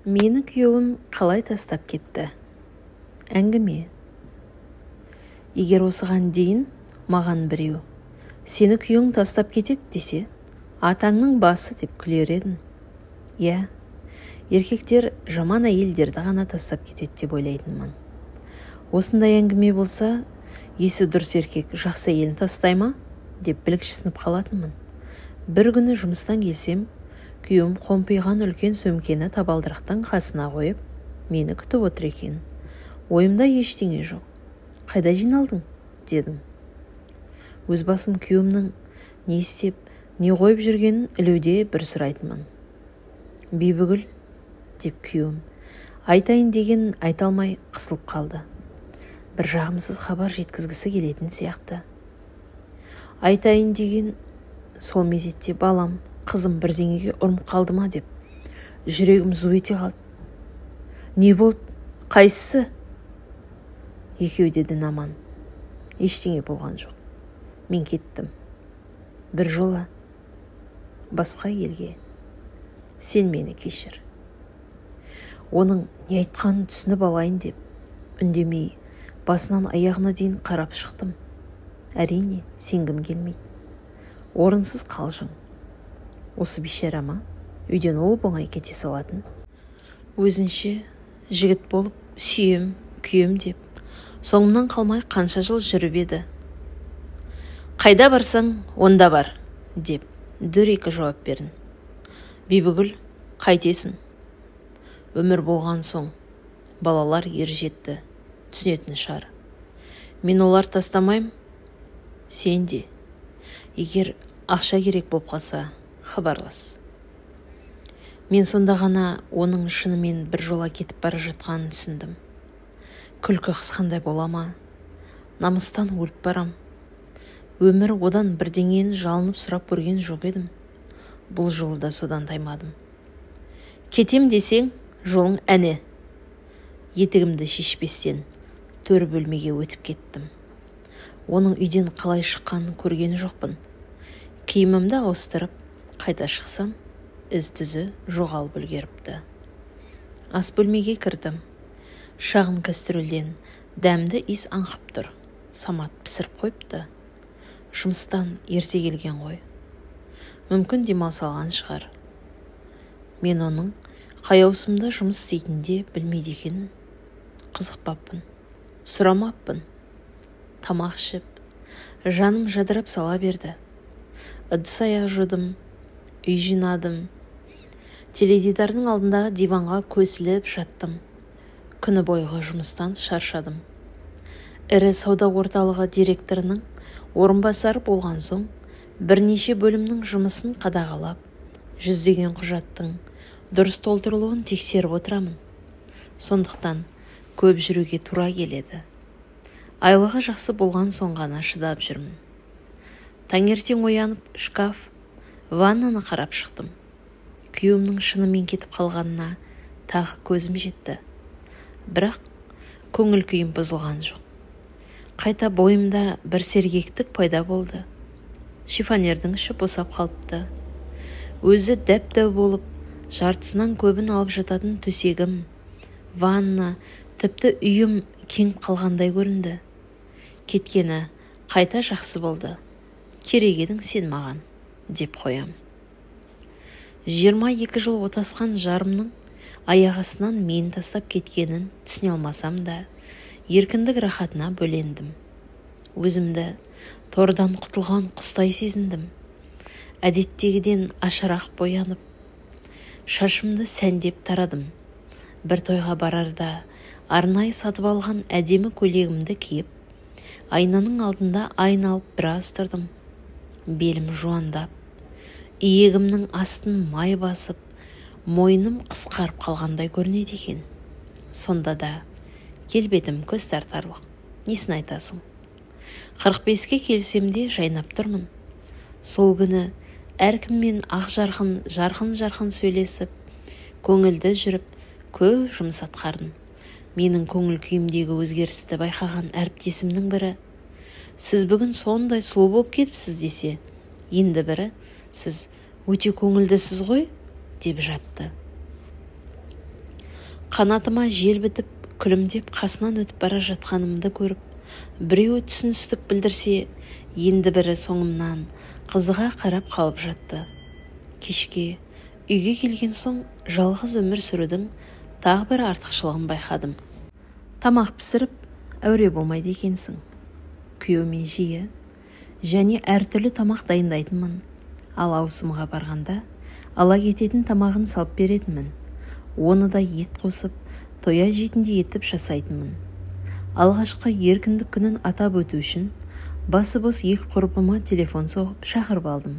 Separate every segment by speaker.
Speaker 1: Мені күйеуім қалай тастап кетті? Әңгіме. Егер осыған дейін маған біреу сені күйеуің тастап кетеді десе, атаңның басы деп күлер едім. Иә, еркектер жаман әйелдерді ғана тастап кетеді деп ойлайтынмын. Осындай әңгіме болса, есі дұрыс еркек жақсы әйелін тастай ма деп білгішсініп қалатынмын. Бір күні жұмыстан келсем, күйеуім қомпиған үлкен сөмкені табалдырықтың қасына қойып, мені күтіп отыр екен. Ойымда ештеңе жоқ. Қайда жиналдың? Дедім. Өз басым күйеуімнің не істеп, не қойып жүргенін ілуде бір сұрайтынмын. Бибігүл, деп күйеуім, айтайын деген айта алмай қысылып қалды. Бір жағымсыз хабар жеткізгісі келетін сияқты. Айтайын деген сол мезетте балам, қызым бірдеңеге ұрып қалды ма деп жүрегім зу ете қалды. Не болды? Қайсысы? Екеуі де дін аман. Ештеңе болған жоқ. Мен кеттім. Бір жола басқа елге. Сен мені кешір. Оның не айтқанын түсініп алайын деп үндемей басынан аяғына дейін қарап шықтым. Әрине, сенгім келмейді. Орынсыз қалжың. Осы бейшарама үйден оп-оңай кете салатын. Өзінше жігіт болып сүйем, күйем деп соңымнан қалмай қанша жыл жүріп еді. Қайда барсаң, онда бар, деп дөрекі жауап берін. Бибігүл, қайтесің? Өмір болған соң, балалар ер жетті, түсінетін шығар. Мен олар тастамайым, сен де. Егер ақша керек болып қалса, хабарлас. Мен сонда ғана оның шынымен бір жола кетіп бара жатқанын түсіндім. Күлкі қысқандай бола ма? Намыстан өліп барам. Өмір одан бірдеңені жалынып сұрап көрген жоқ едім. Бұл жолы да содан таймадым. Кетем десең, жолың әне. Етігімді шешпестен төр бөлмеге өтіп кеттім. Оның үйден қалай шыққанын көрген жоқпын. Киімімді ауыстырып, қайта шықсам, із-түзі жоғалып үлгеріпті. Ас бөлмеге кірдім. Шағын кастрөлден дәмді иіс аңқып тұр. Самат пісіріп қойыпты. Жұмыстан ерте келген ғой. Мүмкін демалыс алған шығар. Мен оның қай ауысымда жұмыс істейтінде білмейді екенмін. Қызықпаппын, сұрамаппын. Тамақ ішіп, жаным жадырап сала берді. Ыдыс-аяқ жудым, үй жинадым. Теледидардың алдындағы диванға көсіліп жаттым. Күні бойғы жұмыстан шаршадым. Ірі сауда орталығы директорының орынбасары болған соң, бірнеше бөлімнің жұмысын қадағалап, жүздеген құжаттың дұрыс толтырылуын тексеріп отырамын. Сондықтан көп жүруге тура келеді. Айлығы жақсы болған соң ғана шыдап жүрмін. Таңертең оянып, шкаф, ваннаны қарап шықтым. Күйеуімнің шынымен кетіп қалғанына тағы көзім жетті. Бірақ көңіл күйім бұзылған жоқ. Қайта бойымда бір сергектік пайда болды. Шифонердің іші босап қалыпты. Өзі дәп-дәу болып, жартысынан көбін алып жататын төсегім, ванна, тіпті үйім кеңіп қалғандай көрінді. Кеткені қайта жақсы болды. Керек едің сен маған, деп қоям. 22 жыл отасқан жарымның аяқ астынан мені тастап кеткенін түсіне алмасам да, еркіндік рахатына бөлендім. Өзімді тордан құтылған құстай сезіндім. Әдеттегіден ашырақ боянып, шашымды сәндеп тарадым. Бір тойға барарда арнайы сатып алған әдемі көйлегімді киіп, айнаның алдында айналып біраз тұрдым. Белім жуандап, иегімнің астын май басып, мойным қысқарып қалғандай көрінеді екен. Сонда да келбетім көз тартарлық. Несін айтасың? 45-ке келсемде жайнап тұрмын. Сол күні әркіммен ақ жарқын сөйлесіп, көңілді жүріп, көп жұмыс атқардым. Менің көңіл күйімдегі өзгерісті байқаған әріптесімнің бірі, сіз бүгін сондай сұлу болып кетіпсіз десе, енді бірі, сіз өте көңілдісіз ғой, деп жатты. Қанатыма жел бітіп, күлімдеп қасынан өтіп бара жатқанымды көріп, біреуі түсіністік білдірсе, енді бірі соңымнан қызыға қарап қалып жатты. Кешке үйге келген соң жалғыз өмір сүрудің тағы бір артықшылығын байқадым. Тамақ пісіріп, әуре болмайды екенсің. Күйеуіме жиі және әртүрлі тамақ дайындайтынмын. Ал ауысымға барғанда ала кететін тамағын салып беретінмін. Оны да ет қосып, тоя жейтіндей етіп жасайтынмын. Алғашқы еркіндік күнін атап өту үшін басы бос екі құрбыма телефон соғып шақырып алдым.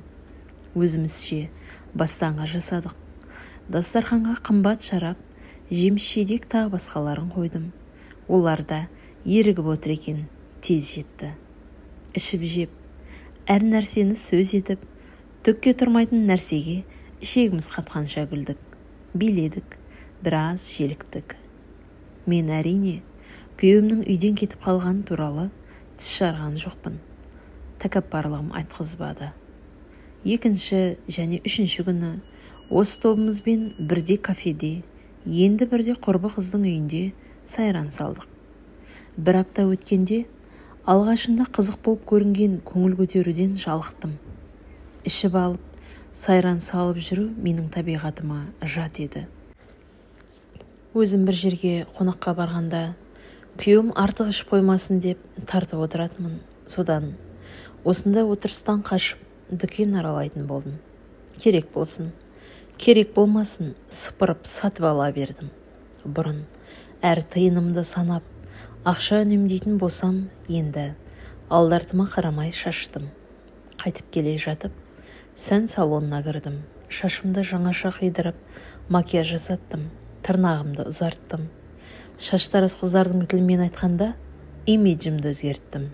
Speaker 1: Өзімізше бастаңға жасадық. Дастарханға қымбат шарап, жеміс-жидек тағы басқаларын қойдым. Олар да ерігіп отыр екен, тез жетті. Ішіп жеп, әр нәрсені сөз етіп, түкке тұрмайтын нәрсеге ішегіміз қатқанша күлдік, биледік, біраз желіктік. Мен әрине күйеуімнің үйден кетіп қалған туралы тіс жарған жоқпын. Тәкаппарлығым айтқызбады. Екінші және үшінші күні осы тобымызбен бірде кафеде, енді бірде құрбы қыздың үйінде сайран салдық. Бір апта өткенде алғашында қызық болып көрінген көңіл көтеруден жалықтым. Ішіп алып, сайран салып жүру менің табиғатыма жат еді. Өзім бір жерге қонаққа барғанда күйеуім артық ішіп қоймасын деп тартып отыратынмын. Содан осында отырыстан қашып дүкен аралайтын болдым. Керек болсын, керек болмасын сыпырып сатып ала бердім. Бұрын әр тиынымды санап, ақша үнемдейтін болсам, енді алды-артыма қарамай шаштым. Қайтып келе жатып, сән салонына кірдім. Шашымды жаңаша қидырып, макияж жасаттым. Тырнағымды ұзарттым. Шаштараз қыздардың тілімен айтқанда, имиджімді өзгерттім.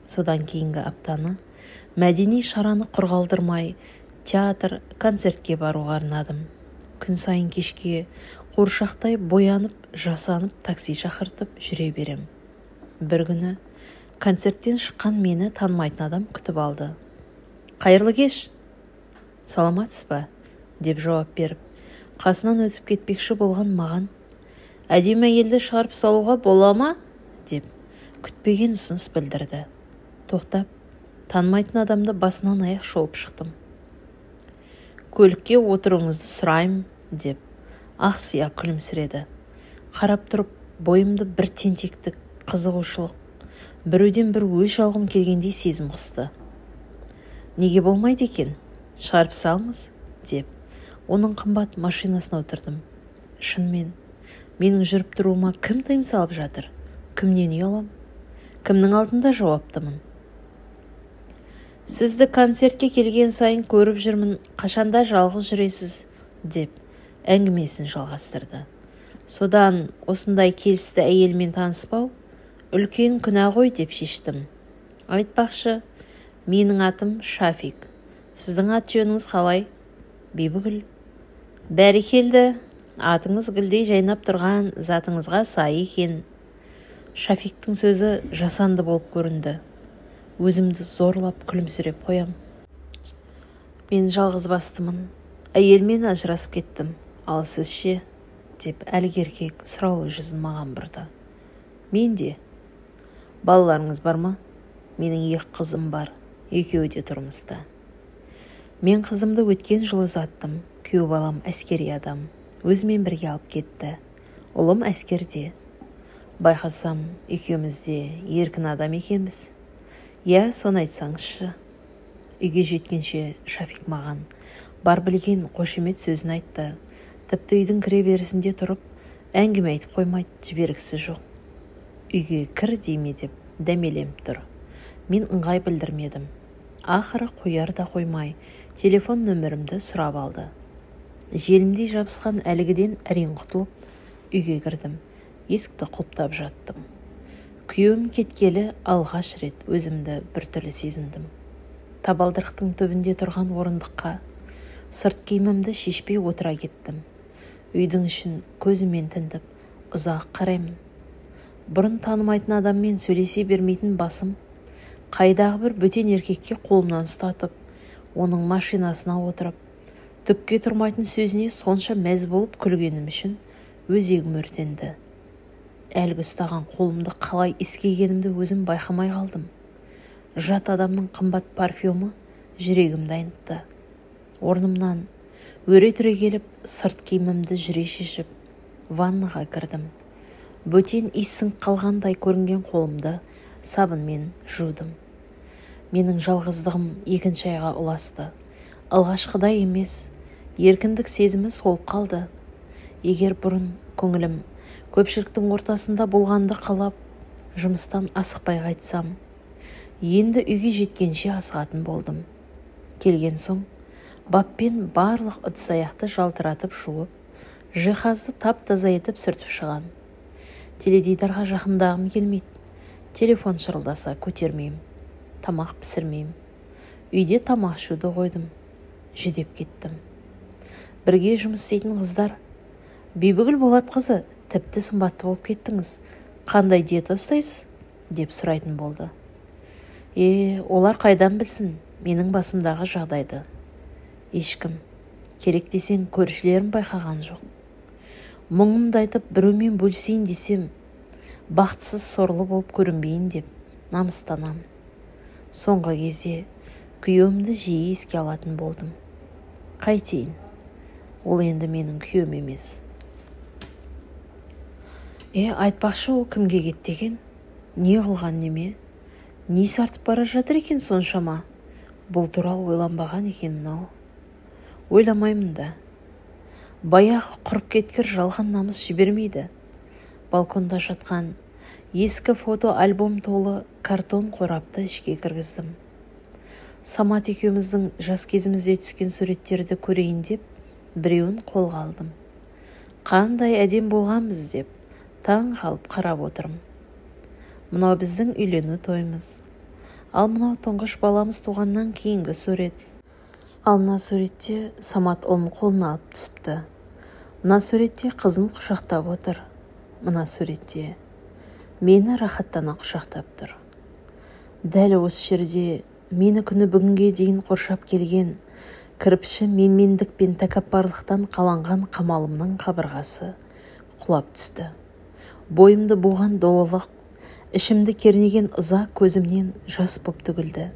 Speaker 1: Содан кейінгі аптаны мәдени шараны құр қалдырмай, театр, концертке баруға арнадым. Күн сайын кешке қуыршақтай боянып, жасанып, такси шақыртып жүре берем. Бір күні концерттен шыққан мені танымайтын адам күтіп алды. «Қайырлы кеш, саламатсыз ба?» деп жауап беріп, қасынан өтіп кетпекші болған маған «Әдемі әйелді шығарып салуға бола ма?» деп күтпеген ұсыныс білдірді. Тоқтап, танымайтын адамды басынан аяқ шолып шықтым. «Көлікке отыруыңызды сұрайым» деп ақсия күлімсіреді. Қарап тұрып, бойымды бір тентектік, қызығушылық, біреуден бір өш алғым келгендей сезім қысты. «Неге болмайды екен? Шығарып салыңыз» деп оның қымбат машинасына отырдым. Шынымен, менің жүріп тұруыма кім тыйым салып жатыр? Кімнен ұялам? Кімнің алдында жауаптымын? «Сізді концертке келген сайын көріп жүрмін, қашанда жалғыз жүресіз» деп әңгімесін жалғастырды. Содан осындай келісті әйелмен таныспау үлкен күнә ғой деп шештім. Айтпақшы, менің атым Шафик. Сіздің ат жөніңіз қалай? Бибігүл. Бәрекелді, атыңыз гүлдей жайнап тұрған затыңызға сай екен. Шафиктің сөзі жасанды болып көрінді. Өзімді зорлап күлімсіреп қоям. Мен жалғыз бастымын. Әйелмен ажырасып кеттім. Ал сіз ше? Деп әлгі еркек сұраулы жүзін маған бұрды. Мен де. Балаларыңыз бар ма? Менің екі қызым бар. Екеуі де тұрмыста. Мен қызымды өткен жылы ұзаттым. Күйеу балам әскери адам. Өзімен бірге алып кетті. Ұлым әскерде. Байқасам, екеуміз де еркін адам екенбіз. Я, соны айтсаңызшы. Үйге жеткенше Шафик маған бар білген қошемет сөзін айтты. Тіпті үйдің кіре берісінде тұрып, әңгіме айтып қоймайды, жібергісі жоқ. Үйге кір дейме деп дәмелеміп тұр. Мен ыңғай білдірмедім. Ақыры қояр да қоймай, телефон нөмірімді сұрап алды. Желімдей жабысқан әлгіден әрең құтылып, үйге кірдім. Есікті құлыптап жаттым. Күйеуім кеткелі алғаш рет өзімді біртүрлі сезіндім. Табалдырықтың түбінде тұрған орындыққа сырт киімімді шешпей отыра кеттім. Үйдің ішін көзімен тінтіп, ұзақ қараймын. Бұрын танымайтын адаммен сөйлесе бермейтін басым, қайдағы бір бөтен еркекке қолымнан ұстатып, оның машинасына отырып, түкке тұрмайтын сөзіне сонша мәз болып күлгенім үшін өзегім өртенді. Әлгі ұстаған қолымды қалай иіскегенімді өзім байқамай қалдым. Жат адамның қымбат парфюмі жүрегімді айнытты. Орнымнан өре түрегеліп, сырт киімімді жүре шешіп, ваннаға кірдім. Бөтен иіссің қалғандай көрінген қолымды сабынмен жудым. Менің жалғыздығым екінші айға ұласты. Алғашқыдай емес, еркіндік сезімі солып қалды. Егер бұрын көңілім көпшіліктің ортасында болғанды қалап, жұмыстан асықпай қайтсам, енді үйге жеткенше асығатын болдым. Келген соң, баппен барлық ыдыс-аяқты жалтыратып жуып, жиһазды тап-таза етіп сүртіп шығам. Теледидарға жақындағым келмейді. Телефон шырылдаса көтермеймін. Тамақ пісірмеймін. Үйде тамақ ішуді қойдым. Жүдеп кеттім. Бірге жұмыс істейтін қыздар: «Бибігүл Болатқызы, тіпті сымбатты болып кеттіңіз. Қандай диета ұстайсыз?» деп сұрайтын болды. Олар қайдан білсін менің басымдағы жағдайды? Ешкім, керек десең көршілерім байқаған жоқ. Мұңымды айтып біреумен бөлісейін десем, бақытсыз сорлы болып көрінбейін деп намыстанам. Соңғы кезде күйеуімді жиі еске алатын болдым. Қайтейін, ол енді менің күйеуім емес. Айтпақшы, ол кімге кетті екен? Не қылған неме? Не сартып бара жатыр екен соншама? Бұл туралы ойланбаған екен мынау. Ойламаймын да. Баяғы құрып кеткір жалған намыс жібермейді. Балконда жатқан ескі фото альбом толы картон қорапты ішке кіргіздім. Самат екеуміздің жас кезімізде түскен суреттерді көрейін деп, біреуін қолға алдым. Қандай әдем болғанбыз деп, таң қалып қарап отырым. Мынау біздің үйлену тойымыз. Ал мынау тұңғыш баламыз туғаннан кейінгі сурет. Ал мына суретте Самат оның қолына алып түсіпті. Мына суретте қызын құшақтап отыр. Мына суретте мені рахаттана құшақтап тұр. Дәл осы жерде мені күні бүгінге дейін қоршап келген кірпіші менмендік пен тәкаппарлықтан қаланған қамалымның қабырғасы құлап түсті. Бойымды буған долылық, ішімді кернеген ыза көзімнен жас боп төгілді.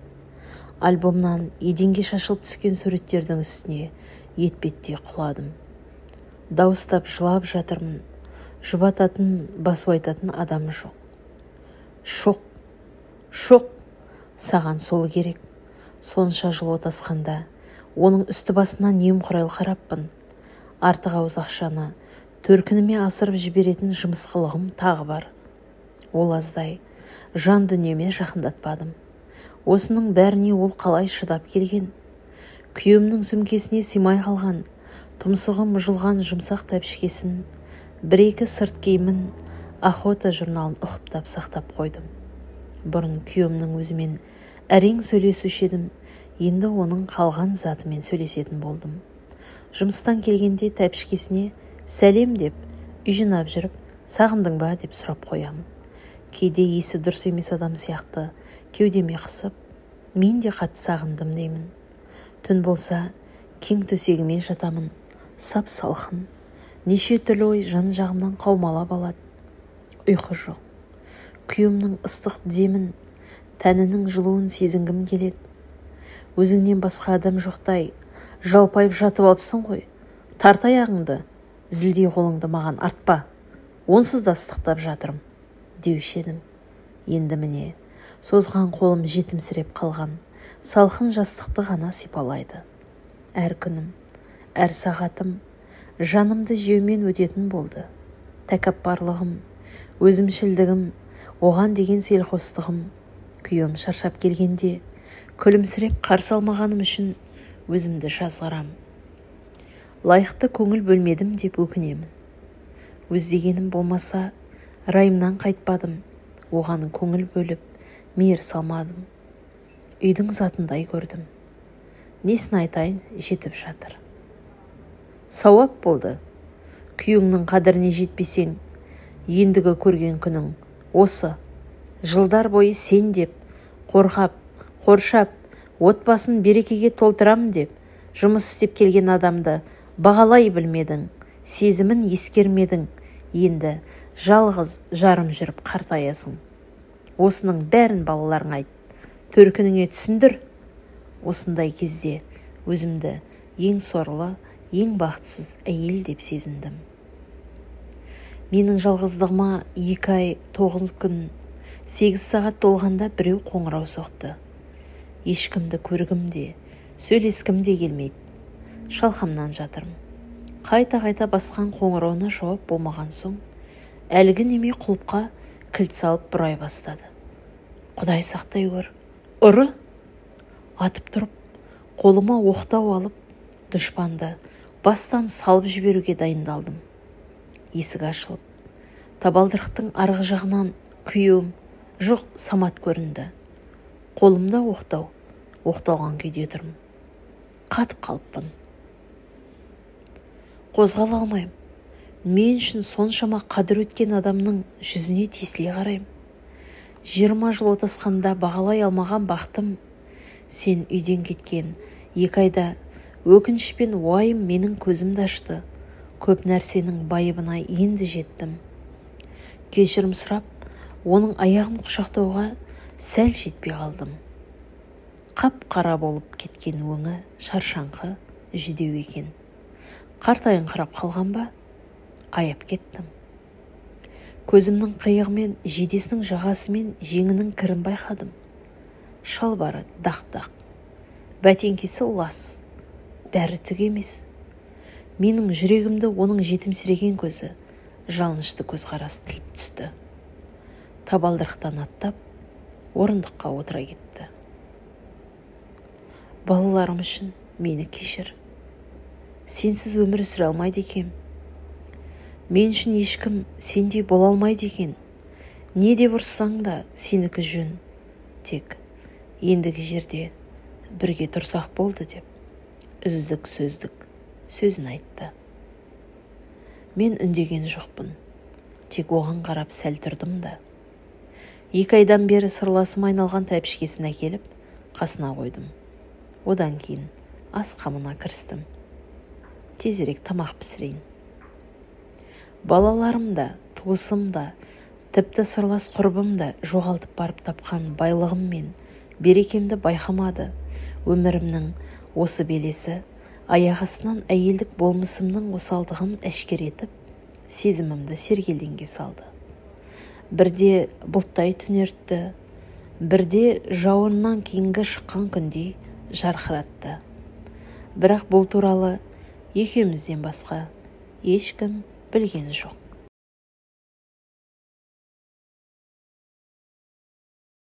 Speaker 1: Альбомнан еденге шашылып түскен суреттердің үстіне етпеттей құладым. Дауыстап жылап жатырмын. Жұбататын, басу айтатын адам жоқ. Шоқ, саған сол керек. Сонша жыл отасқанда, оның үсті басына немқұрайлы қараппын. Артық ауыз ақшаны төркініме асырып жіберетін жымысқылығым тағы бар. Ол аздай жан дүниеме жақындатпадым. Осының бәріне ол қалай шыдап келген? Күйеуімнің сөмкесіне симай қалған, тұмсығы мұжылған жұмсақ тәпішкесін, бір-екі сырт киімін, охота журналын ұқыптап сақтап қойдым. Бұрын күйеуімнің өзімен әрең сөйлесуші едім, енді оның қалған затымен сөйлесетін болдым. Жұмыстан келгенде тәпішкесіне сәлем деп, үй жинап жүріп, сағындың ба деп сұрап қоямын. Кейде есі дұрыс емес адам сияқты кеудеме қысып, мен де қатты сағындым деймін. Түн болса, кең төсегіме жатамын, сап-салқын, неше түрлі ой жан-жағымнан қаумалап алады. Ұйқы жоқ. Күйеуімнің ыстық демін, тәнінің жылуын сезінгім келеді. Өзіңнен басқа адам жоқтай жалпайып жатып алыпсың ғой. Тарт аяғыңды, зілдей қолыңды маған артпа. Онсыз да ыстықтап жатырым, деуші едім. Енді міне, созған қолым жетімсіреп қалған, салқын жастықты ғана сипалайды. Әр күнім, әр сағатым жанымды жеумен өтетін болды. Тәкаппарлығым, өзімшілдігім, оған деген селқостығым. Күйеуім шаршап келгенде күлімсіреп қарсы алмағаным үшін өзімді жазғырам. Лайықты көңіл бөлмедім деп өкінемін. Өздегенім болмаса, райымнан қайтпадым. Оған көңіл бөліп, мейір салмадым. Үйдің затындай көрдім. Несін айтайын, жетіп жатыр. Сауап болды. Күйеуіңнің қадіріне жетпесең, ендігі көрген күнің осы. Жылдар бойы сен деп, қоршап, отбасын берекеге толтырамын деп, жұмыс істеп келген адамды бағалай білмедің, сезімін ескермедің, Енді жалғыз жарым жүріп қартаясың. Осының бәрін балаларың айт. Төркініңе түсіндір. Осындай кезде өзімді ең сорлы, ең бақытсыз әйел деп сезіндім. Менің жалғыздығыма 2 ай 9 күн 8 сағат толғанда біреу қоңырау соқты. Ешкімді көргім де, сөйлескім де келмейді. Шалқамнан жатырмын. Қайта басқан қоңырауына жауап болмаған соң, әлгі неме құлыпқа кілт салып бұрай бастады. Құдай сақтай көр. Ұры! Атып тұрып, қолыма оқтау алып, дұшпанды бастан салып жіберуге дайындалдым. Есік ашылып, табалдырықтың арғы жағынан күйеуім, жоқ Самат көрінді. Қолымда оқтау, оқталған күйде тұрмын. Қатып қалыппын. Қозғала алмайым. Мен үшін соншама қадір өткен адамның жүзіне тесіле қарайым. 20 жыл отасқанда бағалай алмаған бақтым, сен үйден кеткен 2 айда өкініш пен уайым менің көзімді ашты. Көп нәрсенің байыбына енді жеттім. Кешірім сұрап, оның аяғын құшақтауға сәл жетпей қалдым. Қап-қара болып кеткен өңі шаршаңқы, жүдеу екен. Қартайыңқырап қалған ба? Аяп кеттім. Көзімнің қиығымен жейдесінің жағасымен жеңінің кірін байқадым. Шалбары дақ-дақ, бәтеңкесі лас, бәрі түк емес. Менің жүрегімді оның жетімсіреген көзі, жалынышты көзқарас тіліп түсті. Табалдырықтан аттап, орындыққа отыра кетті. Балаларым үшін мені кешір. Сенсіз өмір сүре алмайды екем. Мен үшін ешкім сендей бола алмайды екен. Не деп ұрсаң да сенікі жөн. Тек ендігі жерде бірге тұрсақ болды деп, үздік сөздік сөзін айтты. Мен үндеген жоқпын. Тек оған қарап сәл тұрдым да. 2 айдан бері сырласым айналған тәпішкесін әкеліп, қасына қойдым. Одан кейін ас қамына кірістім. Тезірек тамақ пісірейін. Балаларым да, туысым да, тіпті сырлас құрбым да жоғалтып барып тапқан байлығым мен берекемді байқамады. Өмірімнің осы белесі аяқ астынан әйелдік болмысымның осалдығын әшкер етіп, сезімімді сергелдеңге салды. Бірде бұлттай түнертті, бірде жауыннан кейінгі шыққан күндей жарқыратты. Бірақ бұл туралы екеумізден басқа ешкім білген жоқ.